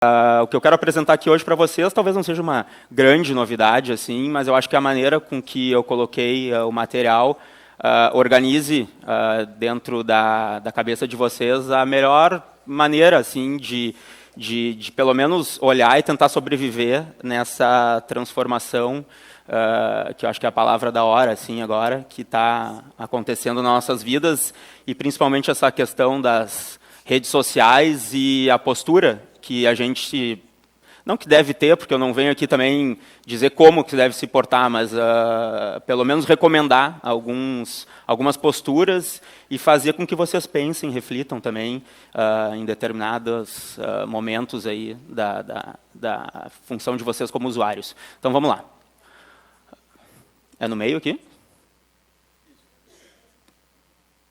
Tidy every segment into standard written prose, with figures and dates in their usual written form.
O que eu quero apresentar aqui hoje para vocês talvez não seja uma grande novidade, assim, mas eu acho que a maneira com que eu coloquei o material organize dentro da cabeça de vocês a melhor maneira assim, de pelo menos olhar e tentar sobreviver nessa transformação, que eu acho que é a palavra da hora assim, agora, que está acontecendo nas nossas vidas, e principalmente essa questão das redes sociais e a postura que a gente, não que deve ter, porque eu não venho aqui também dizer como que deve se portar, mas pelo menos recomendar algumas posturas e fazer com que vocês pensem, reflitam também em determinados momentos aí da função de vocês como usuários. Então vamos lá. É no meio aqui?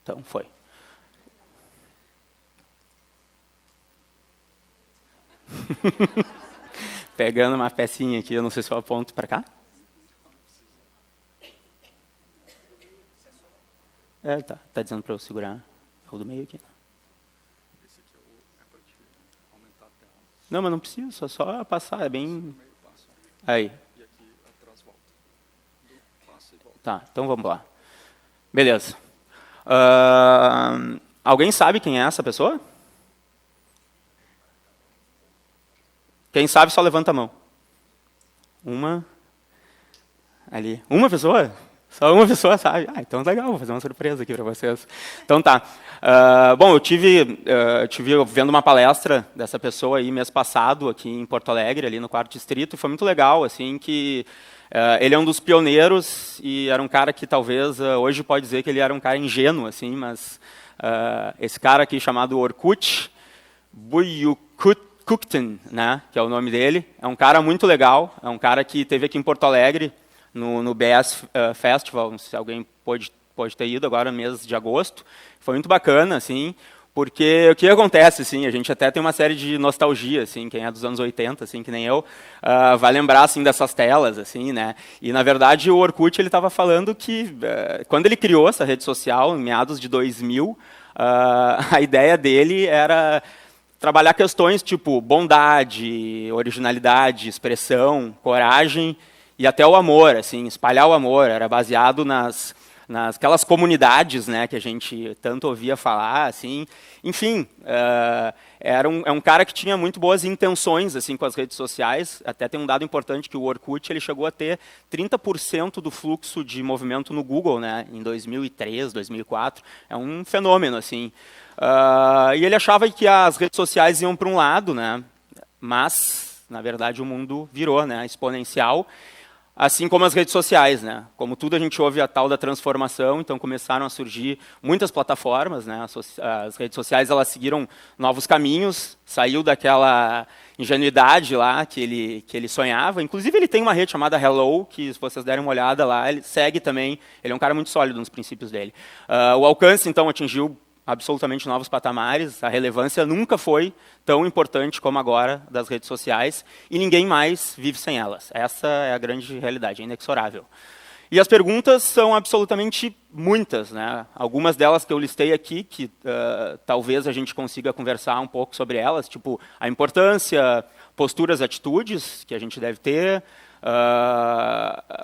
Então foi. Pegando uma pecinha aqui, eu não sei se eu aponto para cá. Tá dizendo para eu segurar o do meio aqui. Esse aqui é para te aumentar a tela. Não, mas não precisa, só passar, é bem... Aí. E aqui atrás volta. Passa e volta. Tá, então vamos lá. Beleza. Alguém sabe quem é essa pessoa? Quem sabe só levanta a mão. Uma. Ali. Uma pessoa? Só uma pessoa sabe. Então legal, vou fazer uma surpresa aqui para vocês. Então tá. Bom, eu tive vendo uma palestra dessa pessoa aí mês passado aqui em Porto Alegre, ali no 4º Distrito, e foi muito legal, assim, que ele é um dos pioneiros e era um cara que talvez hoje pode dizer que ele era um cara ingênuo, assim, mas esse cara aqui chamado Orkut Buyuktuqten, né, que é o nome dele, é um cara muito legal, é um cara que esteve aqui em Porto Alegre, no BS Festival, se alguém pode ter ido agora no mês de agosto. Foi muito bacana, assim, porque o que acontece, assim, a gente até tem uma série de nostalgia, assim, quem é dos anos 80, assim, que nem eu, vai lembrar, assim, dessas telas, assim, né? E, na verdade, o Orkut, ele estava falando que, quando ele criou essa rede social, em meados de 2000, a ideia dele era trabalhar questões tipo bondade, originalidade, expressão, coragem e até o amor, assim, espalhar o amor. Era baseado aquelas comunidades, né, que a gente tanto ouvia falar, assim. Enfim, é um cara que tinha muito boas intenções, assim, com as redes sociais. Até tem um dado importante que o Orkut ele chegou a ter 30% do fluxo de movimento no Google, né, em 2003, 2004. É um fenômeno, assim. E ele achava que as redes sociais iam para um lado, né, mas, na verdade, o mundo virou, né, exponencial. Assim como as redes sociais, né? Como tudo a gente ouve a tal da transformação, então começaram a surgir muitas plataformas, né? As redes sociais elas seguiram novos caminhos, saiu daquela ingenuidade lá que ele sonhava. Inclusive ele tem uma rede chamada Hello, que se vocês derem uma olhada lá, ele segue também, ele é um cara muito sólido nos princípios dele. O alcance então atingiu absolutamente novos patamares, a relevância nunca foi tão importante como agora das redes sociais, e ninguém mais vive sem elas. Essa é a grande realidade, é inexorável. E as perguntas são absolutamente muitas, né? Algumas delas que eu listei aqui, que talvez a gente consiga conversar um pouco sobre elas, tipo a importância, posturas, atitudes que a gente deve ter.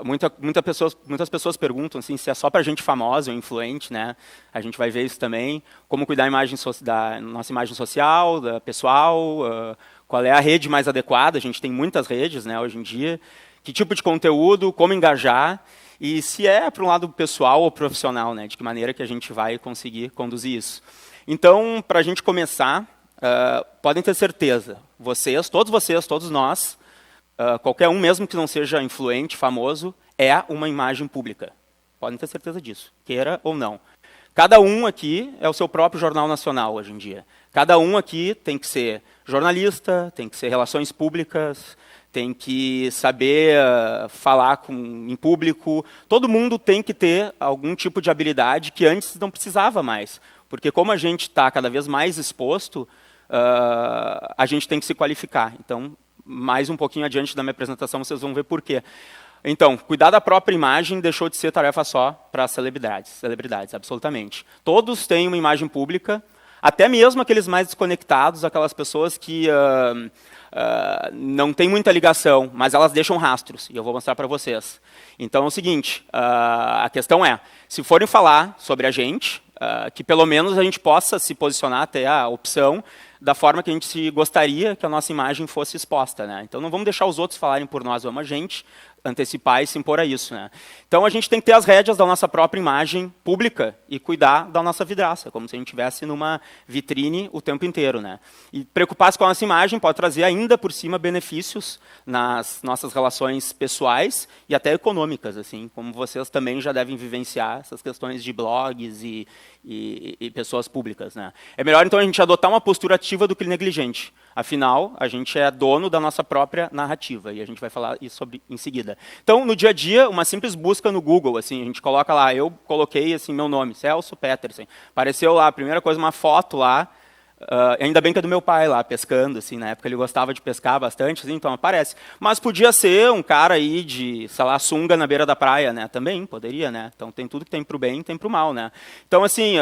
Muitas pessoas perguntam assim, se é só para gente famosa ou influente, né? A gente vai ver isso também. Como cuidar da nossa imagem social, da pessoal, qual é a rede mais adequada? A gente tem muitas redes, né, hoje em dia. Que tipo de conteúdo, como engajar e se é para um lado pessoal ou profissional, né? De que maneira que a gente vai conseguir conduzir isso. Então, para a gente começar, podem ter certeza, todos nós, qualquer um, mesmo que não seja influente, famoso, é uma imagem pública. Podem ter certeza disso, queira ou não. Cada um aqui é o seu próprio jornal nacional hoje em dia. Cada um aqui tem que ser jornalista, tem que ser relações públicas, tem que saber falar em público. Todo mundo tem que ter algum tipo de habilidade que antes não precisava mais. Porque como a gente está cada vez mais exposto, a gente tem que se qualificar. Então, mais um pouquinho adiante da minha apresentação, vocês vão ver por quê. Então, cuidar da própria imagem deixou de ser tarefa só para celebridades, absolutamente. Todos têm uma imagem pública, Até mesmo aqueles mais desconectados, aquelas pessoas que não têm muita ligação, mas elas deixam rastros, e eu vou mostrar para vocês. Então é o seguinte, a questão é, se forem falar sobre a gente, que pelo menos a gente possa se posicionar até a opção da forma que a gente gostaria que a nossa imagem fosse exposta, né? Então não vamos deixar os outros falarem por nós, vamos a gente antecipar e se impor a isso, né? Então a gente tem que ter as rédeas da nossa própria imagem pública e cuidar da nossa vidraça, como se a gente estivesse numa vitrine o tempo inteiro, né? E preocupar-se com a nossa imagem pode trazer ainda por cima benefícios nas nossas relações pessoais e até econômicas, assim, como vocês também já devem vivenciar essas questões de blogs e pessoas públicas, né? É melhor então a gente adotar uma postura ativa do que negligente. Afinal, a gente é dono da nossa própria narrativa, e a gente vai falar isso sobre em seguida. Então, no dia a dia, uma simples busca no Google, assim, a gente coloca lá, eu coloquei assim, meu nome, Celso Petersen. Apareceu lá, a primeira coisa, uma foto lá, ainda bem que é do meu pai lá, pescando, assim, na época ele gostava de pescar bastante, assim, então aparece. Mas podia ser um cara aí de, sei lá, sunga na beira da praia, né? Também poderia, né? Então tem tudo que tem para o bem e tem para o mal, né? Então, assim,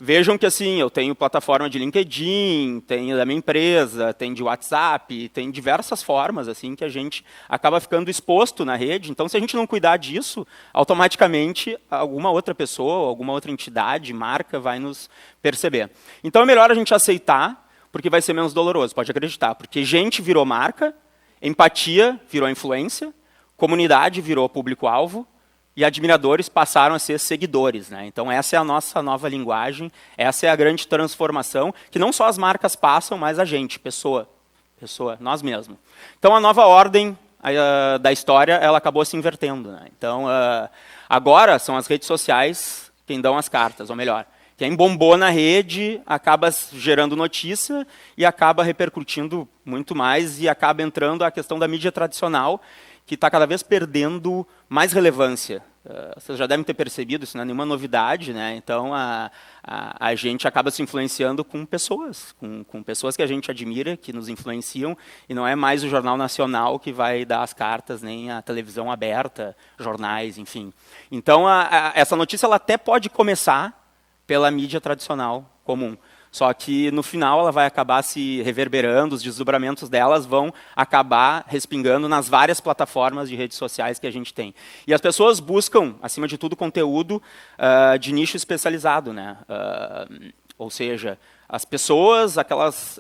vejam que assim, eu tenho plataforma de LinkedIn, tenho da minha empresa, tem de WhatsApp, tem diversas formas, assim, que a gente acaba ficando exposto na rede. Então, se a gente não cuidar disso, automaticamente alguma outra pessoa, alguma outra entidade, marca, vai nos perceber. Então é melhor a gente aceitar, porque vai ser menos doloroso, pode acreditar. Porque gente virou marca, empatia virou influência, comunidade virou público-alvo, e admiradores passaram a ser seguidores, né? Então essa é a nossa nova linguagem, essa é a grande transformação, que não só as marcas passam, mas a gente, pessoa, nós mesmos. Então a nova ordem da história, ela acabou se invertendo, né? Então agora são as redes sociais quem dão as cartas, ou melhor, quem bombou na rede acaba gerando notícia e acaba repercutindo muito mais e acaba entrando a questão da mídia tradicional, que está cada vez perdendo mais relevância. Vocês já devem ter percebido, isso não é nenhuma novidade, né? Então a gente acaba se influenciando com pessoas, com pessoas que a gente admira, que nos influenciam, e não é mais o Jornal Nacional que vai dar as cartas, nem a televisão aberta, jornais, enfim. Então essa notícia ela até pode começar pela mídia tradicional comum. Só que, no final, ela vai acabar se reverberando, os desdobramentos delas vão acabar respingando nas várias plataformas de redes sociais que a gente tem. E as pessoas buscam, acima de tudo, conteúdo de nicho especializado, né? Ou seja, as pessoas, aquelas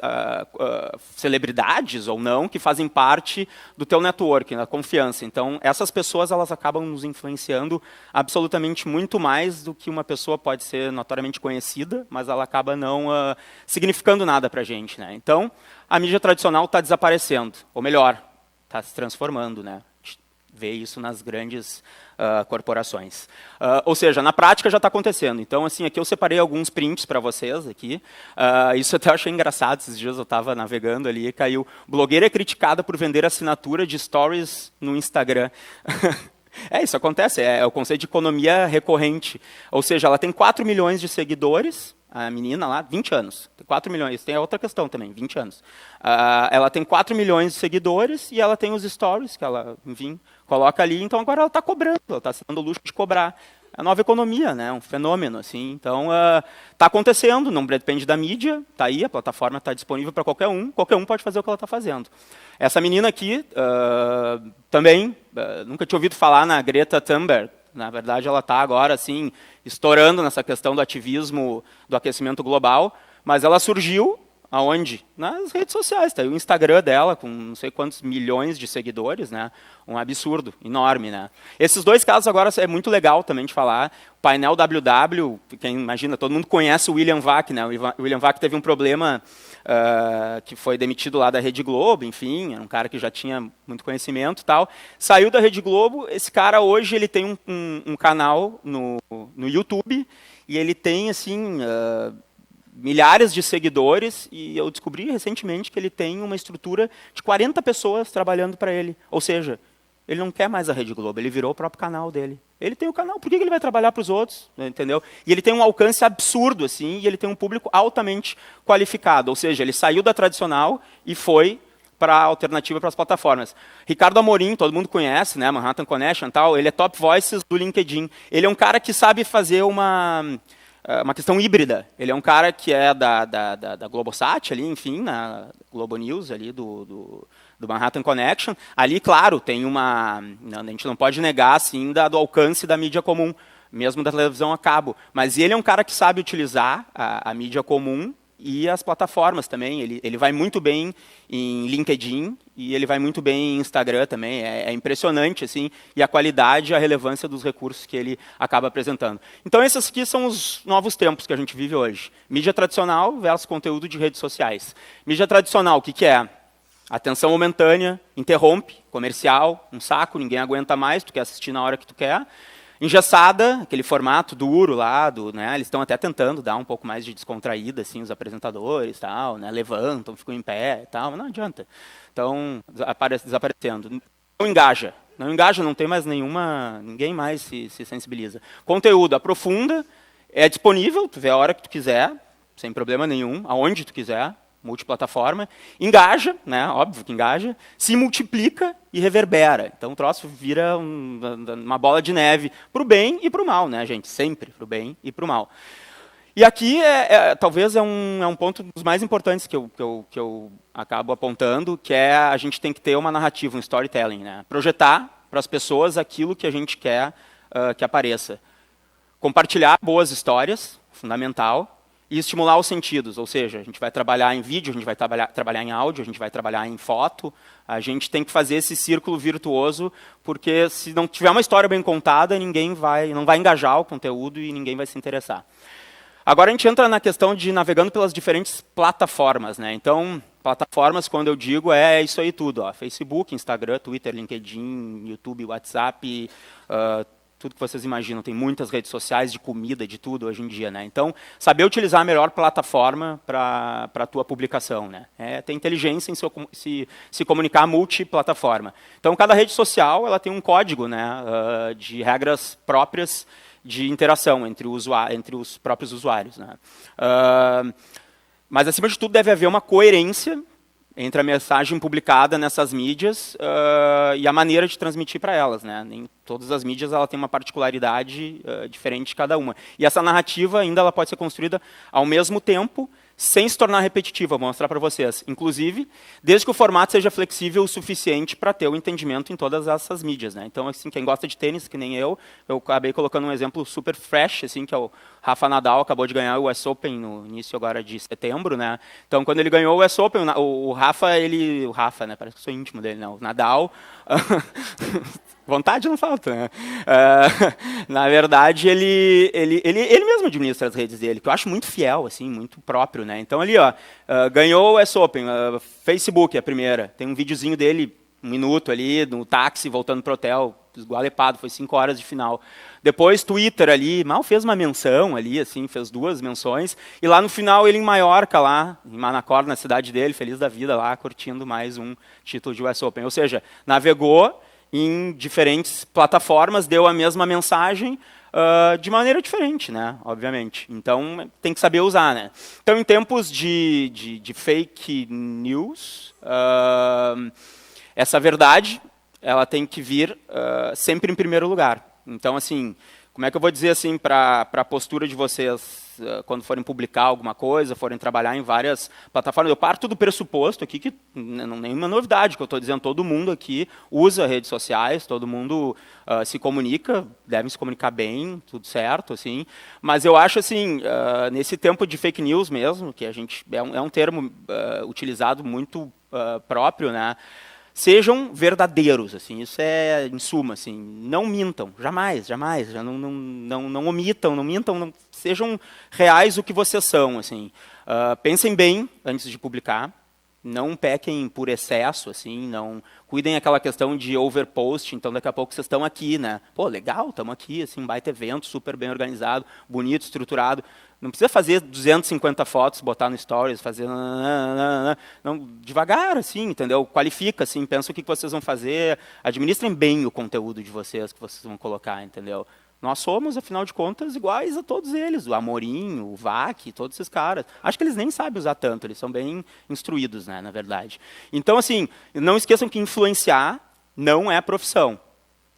celebridades ou não, que fazem parte do teu network, da confiança. Então, essas pessoas elas acabam nos influenciando absolutamente muito mais do que uma pessoa pode ser notoriamente conhecida, mas ela acaba não significando nada para a gente, né? Então, a mídia tradicional está desaparecendo, ou melhor, está se transformando, né? Vê isso nas grandes corporações. Ou seja, na prática já está acontecendo. Então, assim, aqui eu separei alguns prints para vocês aqui. Isso eu até achei engraçado. Esses dias eu estava navegando ali e caiu. Blogueira é criticada por vender assinatura de stories no Instagram. Isso acontece. É o conceito de economia recorrente. Ou seja, ela tem 4 milhões de seguidores. A menina lá, 20 anos. 4 milhões. Tem a outra questão também, 20 anos. Ela tem 4 milhões de seguidores e ela tem os stories que ela, enfim, coloca ali. Então agora ela está cobrando, ela está se dando o luxo de cobrar. É a nova economia, né? Um fenômeno, assim. Então, está acontecendo, não depende da mídia, está aí, a plataforma está disponível para qualquer um pode fazer o que ela está fazendo. Essa menina aqui, também, nunca tinha ouvido falar na Greta Thunberg. Na verdade, ela está agora, assim, estourando nessa questão do ativismo do aquecimento global, mas ela surgiu aonde? Nas redes sociais. Tá aí o Instagram dela, com não sei quantos milhões de seguidores, né? Um absurdo, enorme, né? Esses dois casos agora é muito legal também de falar. O painel WW, quem imagina, todo mundo conhece o William Vac, né? O William Vac teve um problema que foi demitido lá da Rede Globo, enfim, era um cara que já tinha muito conhecimento e tal. Saiu da Rede Globo, esse cara hoje ele tem um canal no YouTube e ele tem, assim, milhares de seguidores, e eu descobri recentemente que ele tem uma estrutura de 40 pessoas trabalhando para ele. Ou seja, ele não quer mais a Rede Globo, ele virou o próprio canal dele. Ele tem o canal, por que ele vai trabalhar para os outros? Entendeu? E ele tem um alcance absurdo, assim, e ele tem um público altamente qualificado. Ou seja, ele saiu da tradicional e foi para a alternativa para as plataformas. Ricardo Amorim, todo mundo conhece, né? Manhattan Connection e tal, ele é top voices do LinkedIn. Ele é um cara que sabe fazer uma uma questão híbrida. Ele é um cara que é da Globosat, ali, enfim, na Globo News, ali do Manhattan Connection. Ali, claro, tem a gente não pode negar, assim, do alcance da mídia comum, mesmo da televisão a cabo. Mas ele é um cara que sabe utilizar a mídia comum e as plataformas também. Ele vai muito bem em LinkedIn e ele vai muito bem em Instagram também. É impressionante, assim, e a qualidade e a relevância dos recursos que ele acaba apresentando. Então, esses aqui são os novos tempos que a gente vive hoje. Mídia tradicional versus conteúdo de redes sociais. Mídia tradicional, o que é? Atenção momentânea, interrompe, comercial, um saco, ninguém aguenta mais, tu quer assistir na hora que tu quer. Engessada, aquele formato duro lá, né, eles estão até tentando dar um pouco mais de descontraída, assim, os apresentadores, tal, né, levantam, ficam em pé e tal, mas não adianta. Então, desaparecendo. Não engaja, não tem mais ninguém mais se sensibiliza. Conteúdo, aprofunda, é disponível, tu vê a hora que tu quiser, sem problema nenhum, aonde tu quiser, multiplataforma, engaja, né, óbvio que engaja, se multiplica e reverbera. Então o troço vira uma bola de neve para o bem e para o mal, né, gente? Sempre para o bem e para o mal. E aqui talvez é um ponto dos mais importantes que eu acabo apontando, que é a gente tem que ter uma narrativa, um storytelling, né? Projetar para as pessoas aquilo que a gente quer que apareça. Compartilhar boas histórias, fundamental. E estimular os sentidos, ou seja, a gente vai trabalhar em vídeo, a gente vai trabalhar em áudio, a gente vai trabalhar em foto, a gente tem que fazer esse círculo virtuoso, porque se não tiver uma história bem contada, não vai engajar o conteúdo e ninguém vai se interessar. Agora a gente entra na questão de navegando pelas diferentes plataformas, né? Então, plataformas, quando eu digo, é isso aí tudo, ó, Facebook, Instagram, Twitter, LinkedIn, YouTube, WhatsApp, tudo que vocês imaginam, tem muitas redes sociais de comida, de tudo hoje em dia, né? Então, saber utilizar a melhor plataforma para a tua publicação, né? Ter inteligência em se comunicar multiplataforma. Então, cada rede social ela tem um código, né, de regras próprias de interação entre os próprios usuários, né? Mas, acima de tudo, deve haver uma coerência entre a mensagem publicada nessas mídias e a maneira de transmitir para elas, né? Nem todas as mídias ela tem uma particularidade diferente de cada uma. E essa narrativa ainda ela pode ser construída ao mesmo tempo, sem se tornar repetitiva. Vou mostrar para vocês. Inclusive, desde que o formato seja flexível o suficiente para ter o entendimento em todas essas mídias, né? Então, assim, quem gosta de tênis, que nem eu acabei colocando um exemplo super fresh, assim, que é o Rafa Nadal, acabou de ganhar o US Open no início agora de setembro, né? Então, quando ele ganhou o US Open, o Rafa, né? Parece que eu sou íntimo dele, não. O Nadal, vontade não falta, né? Na verdade, ele mesmo administra as redes dele, que eu acho muito fiel, assim, muito próprio, né? Então, ali, ó, ganhou o US Open, Facebook, a primeira. Tem um videozinho dele, 1 minuto ali, no táxi, voltando pro hotel, esgualepado, foi 5 horas de final. Depois, Twitter ali, mal fez uma menção ali, assim, fez 2 menções. E lá no final, ele em Maiorca, lá, em Manacor, na cidade dele, feliz da vida lá, curtindo mais um título de US Open. Ou seja, navegou em diferentes plataformas, deu a mesma mensagem de maneira diferente, né? Obviamente. Então, tem que saber usar, né? Então, em tempos de fake news, essa verdade ela tem que vir sempre em primeiro lugar. Então, assim, como é que eu vou dizer assim para a postura de vocês quando forem publicar alguma coisa, forem trabalhar em várias plataformas? Eu parto do pressuposto aqui que não é nenhuma novidade que eu estou dizendo. Todo mundo aqui usa redes sociais, todo mundo se comunica, devem se comunicar bem, tudo certo, assim. Mas eu acho assim, nesse tempo de fake news mesmo, que a gente é um termo utilizado muito próprio, né? Sejam verdadeiros, assim, isso é em suma, assim, não mintam, jamais, já não omitam, não mintam, sejam reais o que vocês são, assim. Pensem bem antes de publicar, não pequem por excesso, assim, não cuidem aquela questão de overpost, então daqui a pouco vocês estão aqui, né? Pô, legal, estamos aqui, assim, um baita evento, super bem organizado, bonito, estruturado. Não precisa fazer 250 fotos, botar no stories, fazer... Não, devagar, assim, entendeu? Qualifica, assim, pensa o que vocês vão fazer, administrem bem o conteúdo de vocês que vocês vão colocar, entendeu? Nós somos, afinal de contas, iguais a todos eles, o Amorim, o Vac, todos esses caras. Acho que eles nem sabem usar tanto, eles são bem instruídos, né, na verdade. Então, assim, não esqueçam que influenciar não é profissão.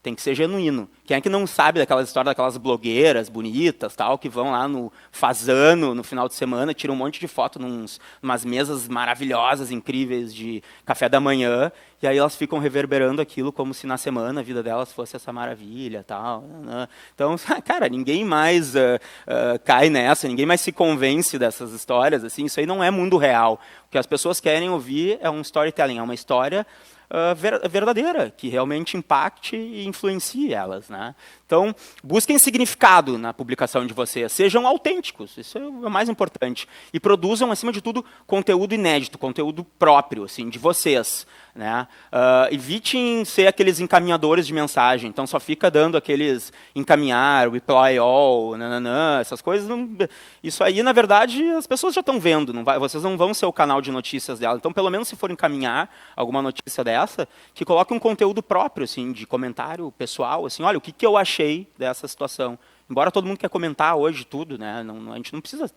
Tem que ser genuíno. Quem é que não sabe daquelas histórias daquelas blogueiras bonitas, tal, que vão lá no Fazano no final de semana, tiram um monte de foto numas mesas maravilhosas, incríveis de café da manhã, e aí elas ficam reverberando aquilo como se na semana a vida delas fosse essa maravilha, tal. Né? Então, cara, ninguém mais cai nessa, ninguém mais se convence dessas histórias, assim, isso aí não é mundo real. O que as pessoas querem ouvir é um storytelling, é uma história verdadeira, que realmente impacte e influencie elas. Né? Então, busquem significado na publicação de vocês, sejam autênticos, isso é o mais importante. E produzam, acima de tudo, conteúdo inédito, conteúdo próprio, assim, de vocês. Né? Evitem ser aqueles encaminhadores de mensagem, então só fica dando aqueles encaminhar, reply all, nananã, essas coisas. Isso aí, na verdade, as pessoas já estão vendo, vocês não vão ser o canal de notícias dela. Então, pelo menos se for encaminhar alguma notícia dessa, que coloque um conteúdo próprio, assim, de comentário pessoal, assim, olha, o que eu achei dessa situação. Embora todo mundo quer comentar hoje tudo, né? A gente não precisa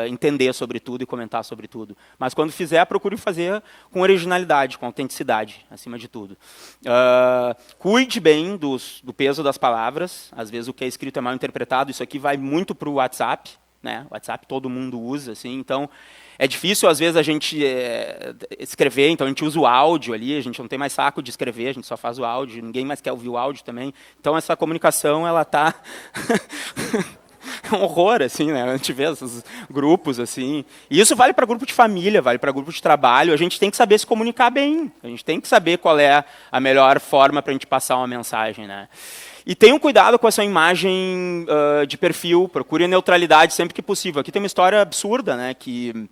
entender sobre tudo e comentar sobre tudo. Mas quando fizer, procure fazer com originalidade, com autenticidade, acima de tudo. Cuide bem do peso das palavras. Às vezes o que é escrito é mal interpretado. Isso aqui vai muito para o WhatsApp. Né? O WhatsApp todo mundo usa. Assim, então, é difícil, às vezes, a gente escrever. Então, a gente usa o áudio ali. A gente não tem mais saco de escrever. A gente só faz o áudio. Ninguém mais quer ouvir o áudio também. Então, essa comunicação, ela está... É um horror, assim, né? A gente vê esses grupos, assim. E isso vale para grupo de família, vale para grupo de trabalho. A gente tem que saber se comunicar bem. A gente tem que saber qual é a melhor forma para a gente passar uma mensagem, né? E tenham cuidado com essa imagem de perfil. Procure neutralidade sempre que possível. Aqui tem uma história absurda, né? Que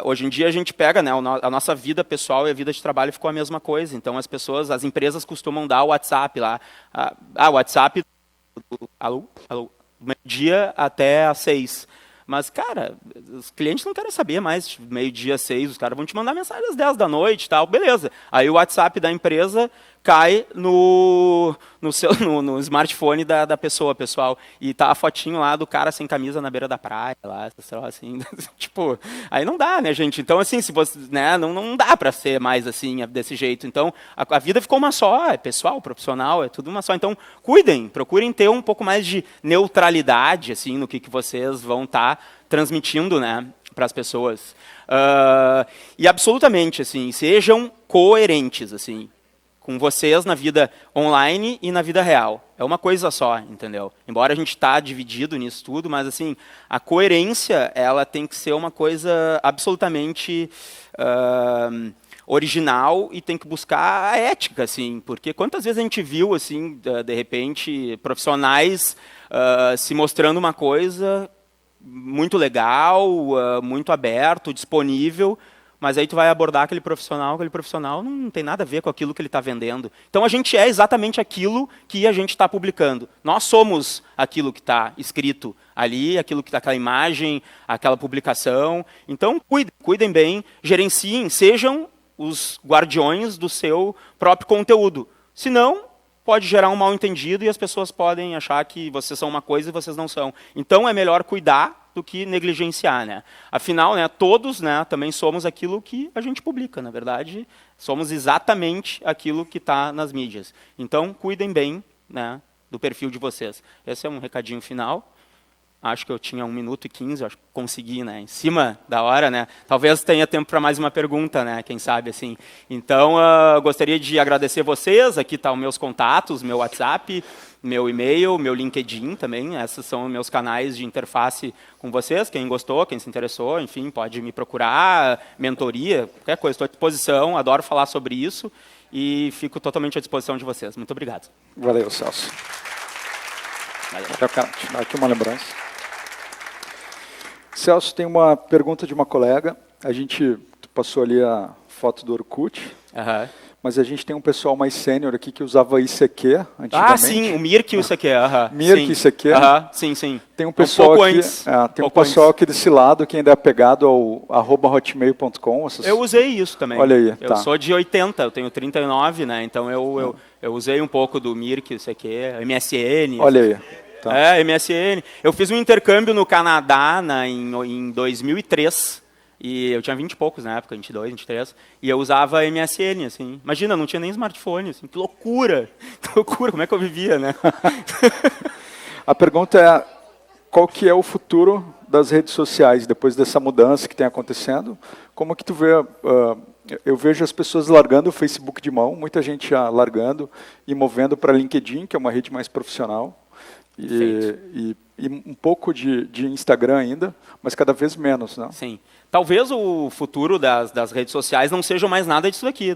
hoje em dia a gente pega, né? A nossa vida pessoal e a vida de trabalho ficou a mesma coisa. Então as empresas costumam dar o WhatsApp lá. O WhatsApp... Alô? Meio-dia até às 6. Mas, cara, os clientes não querem saber mais, meio-dia às 6, os caras vão te mandar mensagem às 10 da noite e tal, beleza. Aí o WhatsApp da empresa cai no smartphone da pessoa, pessoal. E tá a fotinho lá do cara sem camisa na beira da praia, lá, assim, tipo, aí não dá, né, gente? Então, assim, se você, né, não dá para ser mais assim, desse jeito. Então, a vida ficou uma só, é pessoal, profissional, é tudo uma só. Então, cuidem, procurem ter um pouco mais de neutralidade, assim, no que vocês vão estar transmitindo, né, para as pessoas. E absolutamente, assim, sejam coerentes, assim, com vocês na vida online e na vida real. É uma coisa só, entendeu? Embora a gente está dividido nisso tudo, mas assim, a coerência ela tem que ser uma coisa absolutamente original e tem que buscar a ética, assim, porque quantas vezes a gente viu, assim, de repente, profissionais se mostrando uma coisa muito legal, muito aberto, disponível, mas aí tu vai abordar aquele profissional não tem nada a ver com aquilo que ele está vendendo. Então a gente é exatamente aquilo que a gente está publicando. Nós somos aquilo que está escrito ali, aquilo que está aquela imagem, aquela publicação. Então cuidem bem, gerenciem, sejam os guardiões do seu próprio conteúdo. Senão, pode gerar um mal-entendido e as pessoas podem achar que vocês são uma coisa e vocês não são. Então é melhor cuidar do que negligenciar, né? Afinal, né, todos, né, também somos aquilo que a gente publica, na verdade, somos exatamente aquilo que está nas mídias. Então, cuidem bem, né, do perfil de vocês. Esse é um recadinho final. Acho que eu tinha 1 minuto e 15, acho que consegui, né, em cima da hora, né? Talvez tenha tempo para mais uma pergunta, né, quem sabe, assim. Então, gostaria de agradecer vocês, aqui estão meus contatos, meu WhatsApp, meu e-mail, meu LinkedIn também, esses são meus canais de interface com vocês, quem gostou, quem se interessou, enfim, pode me procurar, mentoria, qualquer coisa, estou à disposição, adoro falar sobre isso e fico totalmente à disposição de vocês. Muito obrigado. Valeu, Celso. Valeu. Eu quero te dar aqui uma lembrança. Celso, tem uma pergunta de uma colega. A gente passou ali a foto do Orkut, mas a gente tem um pessoal mais sênior aqui que usava ICQ antigamente. Sim, o Mirk e o ICQ. Mirk e ICQ. Sim. Tem um pessoal aqui desse lado que ainda é apegado ao @hotmail.com. Eu usei isso também. Olha aí. Eu sou de 80, eu tenho 39, né? Então eu usei um pouco do Mirk, ICQ, MSN. Olha aí. Tá. MSN. Eu fiz um intercâmbio no Canadá em 2003. E eu tinha 20 e poucos na época, 22, 23, e eu usava MSN, assim. Imagina, não tinha nem smartphone, assim. Que loucura! Que loucura, como é que eu vivia, né? A pergunta é, qual que é o futuro das redes sociais depois dessa mudança que tem acontecendo? Como que tu vê... eu vejo as pessoas largando o Facebook de mão, muita gente já largando e movendo para LinkedIn, que é uma rede mais profissional. E um pouco de Instagram ainda, mas cada vez menos, né? Sim. Talvez o futuro das redes sociais não seja mais nada disso daqui.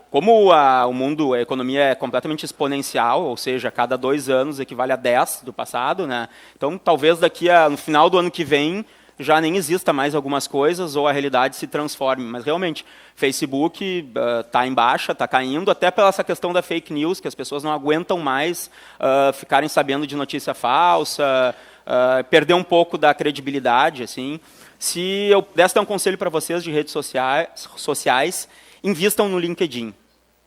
Como o mundo, a economia é completamente exponencial, ou seja, cada 2 anos equivale a 10 do passado, né? Então, talvez no final do ano que vem, já nem exista mais algumas coisas ou a realidade se transforme. Mas, realmente, Facebook está em baixa, está caindo, até pela essa questão da fake news, que as pessoas não aguentam mais ficarem sabendo de notícia falsa, perder um pouco da credibilidade. Assim. Se eu pudesse dar um conselho para vocês de redes sociais, invistam no LinkedIn.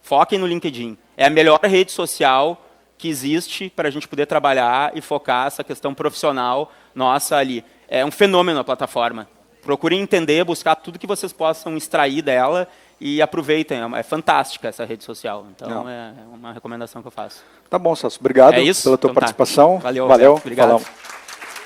Foquem no LinkedIn. É a melhor rede social que existe para a gente poder trabalhar e focar essa questão profissional nossa ali. É um fenômeno a plataforma. Procurem entender, buscar tudo que vocês possam extrair dela e aproveitem. É fantástica essa rede social. Então, é uma recomendação que eu faço. Tá bom, Celso. Obrigado pela tua participação. Valeu. Valeu. Obrigado. Falamos.